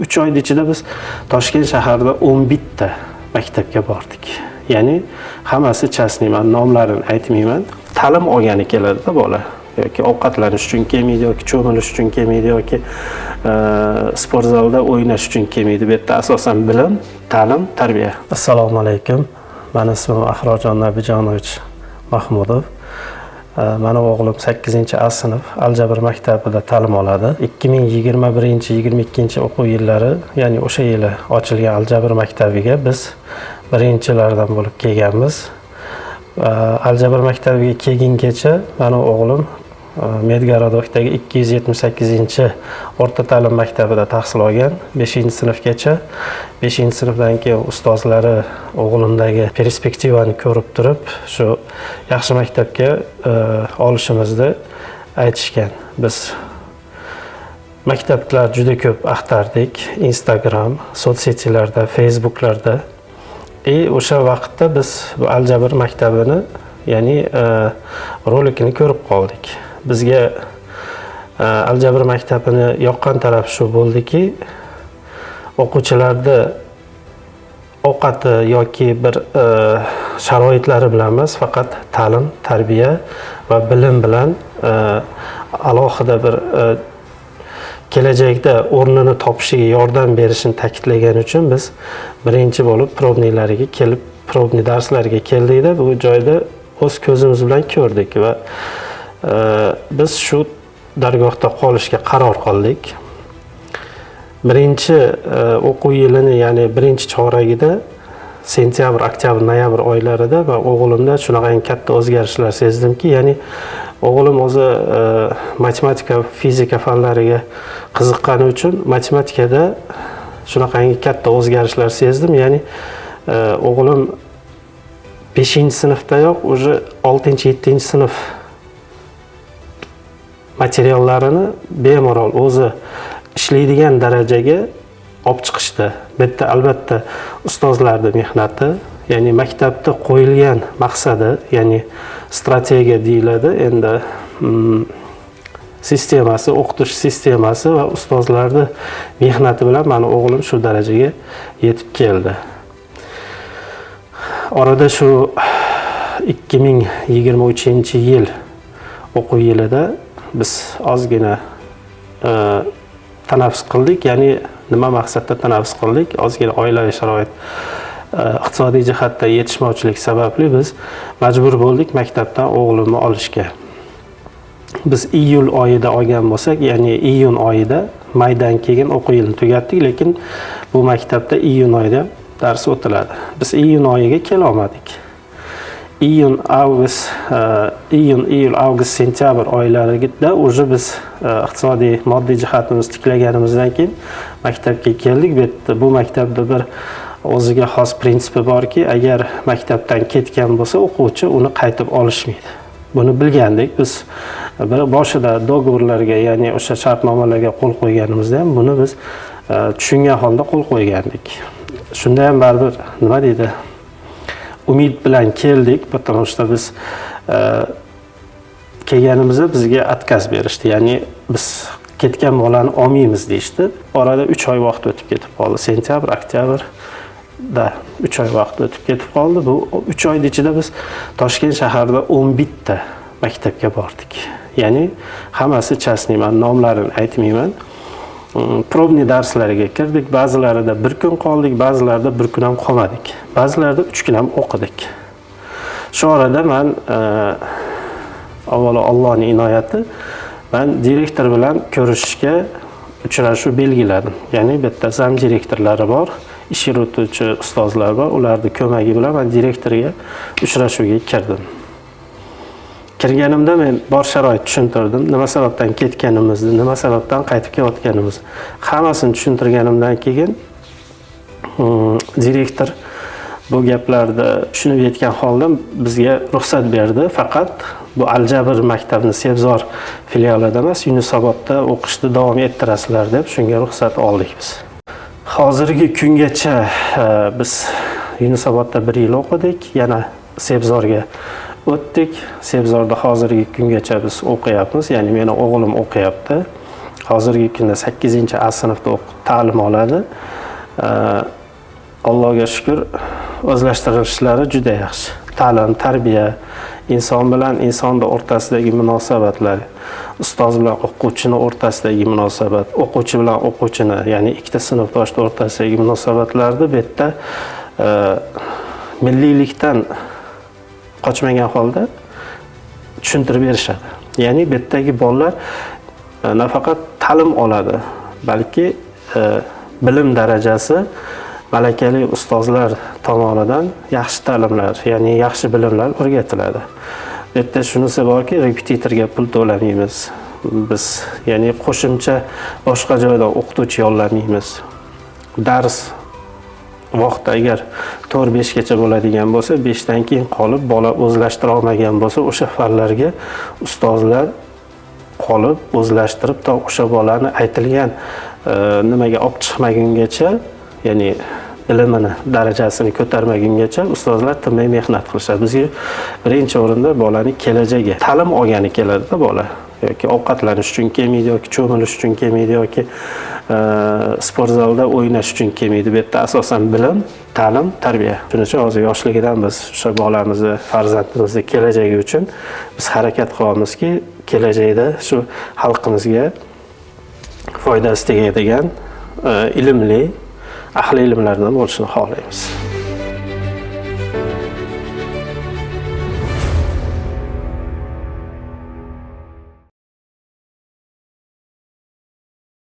3 oy ichida biz Toshkent shahrida 11 ta maktabga bordik. Ya'ni hammasi chasniy, men nomlarini aytmayman. Ta'lim olgani keladi-da bola. Yoki ovqatlanish uchun kelmaydi, yoki cho'milish uchun kelmaydi, yoki sport zalda o'ynash uchun kelmaydi. Bu yerda asosan bilim, ta'lim, tarbiya. Assalomu alaykum. Meni ismim Ahrojon Nabijonovich Mahmudov. Meni o'g'lim 8-A sinf Aljabr maktabida ta'lim oladi. 2021-22 o'quv yillari, ya'ni o'sha yili ochilgan Aljabr maktabiga biz birinchilardan bo'lib kelganmiz. Aljabr maktabiga kelgungacha meni o'g'lim Medgarodokdagi 278-o'rta ta'lim maktabida tahsil olgan, 5-sinfgacha. 5-sinfdan keyin ustozlari o'g'limdagi perspektivani ko'rib turib, shu yaxshi maktabga olishimizni aytishgan. Biz maktablar juda ko'p axtardik, Instagram, sotsetilarda, Facebooklarda. O'sha vaqtda biz bu Aljabr maktabini, ya'ni rolikini ko'rib qoldik. Bizga Aljabr maktabini yoqqan taraf shu bo'ldiki, o'quvchilarda ovqati yoki bir sharoitlari bilan emas, faqat ta'lim, tarbiya va bilim bilan alohida bir kelajakda o'rnini topishiga yordam berishini ta'kidlagan uchun biz birinchi bo'lib probniylariga kelib, probniy darslariga keldik-da, bu joyda o'z ko'zimiz bilan ko'rdik va biz shu dargohda qolishga qaror qildik. Birinchi o'quv yilini, ya'ni birinchi choragida, sentyabr, oktyabr, noyabr oylarida va o'g'limda shunaqangi katta o'zgarishlar sezdimki, ya'ni o'g'lim o'zi matematika, fizika fanlariga qiziqqani uchun matematikada shunaqangi katta o'zgarishlar sezdim. Ya'ni o'g'lim 5-sinfdayoq уже 6-7-sinf materiallarini bemalol o'zi ishlaydigan darajaga olib chiqishdi. Bu yerda albatta ustozlarning mehnati, ya'ni maktabda qo'yilgan maqsadi, ya'ni strategiya deyiladi. Endi sistemasi, o'qitish sistemasi va ustozlarning mehnati bilan meni o'g'lim shu darajaga yetib keldi. Orada shu 2023-yil o'quv yilida biz ozgina tanaffus qildik. Ya'ni nima maqsadda tanaffus qildik? Ozgina oilaviy sharoit, iqtisodiy jihatda yetishmovchilik sababli biz majbur bo'ldik maktabdan o'g'limni olishga. Biz iyul oyida olgan bo'lsak, ya'ni iyun oyida maydan keyin o'quv yilini tugatdik, lekin bu maktabda iyun oyida dars o'tiladi. Biz iyun oyiga kela olmadik. Iyul, avgust, sentyabr oylarida уже biz iqtisodiy, moddiy jihatimizni tiklaganimizdan keyin maktabga keldik. Bu maktabda bir o'ziga xos prinsipi borki, agar maktabdan ketgan bo'lsa, o'quvchi uni qaytib olishmaydi. Buni bilgandik. Biz boshida dogovorlarga, ya'ni o'sha shartnomalarga qo'l qo'yganimizda ham buni biz tushungan holda qo'l qo'ygandik. Shunda ham baribir nima deydi? Umid bilan keldik, потому что biz kelganimizda bizga отказ berishdi. Ya'ni biz ketgan bolani olmaymiz deyishdi. Orada 3 oy vaqt o'tib ketib qoldi. Sentyabr, oktyabrda 3 oy vaqt o'tib ketib qoldi. Bu 3 oy ichida biz Toshkent shahrida 11 ta maktabga bordik. Ya'ni hammasi chasniy, men nomlarini aytmayman. Probniy darslariga kirdik. Ba'zilarida bir kun qoldik, ba'zilarida bir kun ham qolmadik. Ba'zilarida 3 kun ham o'qidik. Shu orada men avvalo Allohning inoyati, men direktor bilan ko'rishishga uchrashuv belgiladim. Ya'ni bu yerda zam direktorlari bor, ish yurituvchi ustozlar bor. Ularning ko'magi bilan men direktorga uchrashuvga kirdim. Kirganimda men bor sharoit tushuntirdim. Nima sababdan ketganimizni, nima sababdan qaytib kelayotganimizni hammasini tushuntirganimdan keyin direktor bu gaplarni tushunib yetgan holda bizga ruxsat berdi. Faqat bu Aljabr maktabini Sebzor filialida emas, Yunusobodda o'qishni davom ettirasizlar deb shunga ruxsat oldik biz. Hozirgi kungacha biz Yunusobodda 1 yil o'qidik, yana Sebzorga o'tdik. Sebzorda hozirgi kungacha biz o'qiyapmiz, ya'ni meni o'g'lim o'qiyapti. hozirgi kunda 8A sinfda ta'lim oladi. Allohga shukr, o'zlashtirilishlari juda yaxshi. Ta'lim, tarbiya, inson bilan insonning o'rtasidagi munosabatlar, ustoz bilan o'quvchini o'rtasidagi munosabat, o'quvchi bilan o'quvchini, ya'ni ikkita sinfdosh o'rtasidagi munosabatlarni bu yerda milliylikdan qochmagan holda tushuntirib berishadi. Ya'ni bu yerdagi bolalar nafaqat ta'lim oladi, balki bilim darajasi malakali ustozlar tomonidan yaxshi ta'limlar, ya'ni yaxshi bilimlar o'rgatiladi. Bu yerda shunisi borki, repetitorga pul to'lamaymiz. Biz, ya'ni qo'shimcha boshqa joyda o'qituvchi yollamaymiz. Dars vaqti agar 4-5 gacha bo'ladigan bo'lsa, 5 dan keyin qolib bola o'zlashtira olmagan bo'lsa, o'sha fanlarga ustozlar qolib o'zlashtirib, to o'sha bolani aytilgan nimaga olib chiqmagungacha, ya'ni bilimini darajasini ko'tarmagungacha ustozlar tinmay mehnat qilishadi. Bizga birinchi o'rinda bolaning kelajagi, ta'lim olgani keladi-da bola. Yoki ovqatlanish uchun kelmaydi, yoki cho'milish uchun kelmaydi, yoki sport zalda o'ynash uchun kelmaydi. Bu yerda asosan bilim, ta'lim, tarbiya. Shuning uchun hozir yoshligidan biz o'sha bolamizni, farzandimizni kelajagi uchun biz harakat qilamizki, kelajakda shu xalqimizga foydasi tegadigan ilmli, ahli ilmlardan bo'lishini xohlaymiz.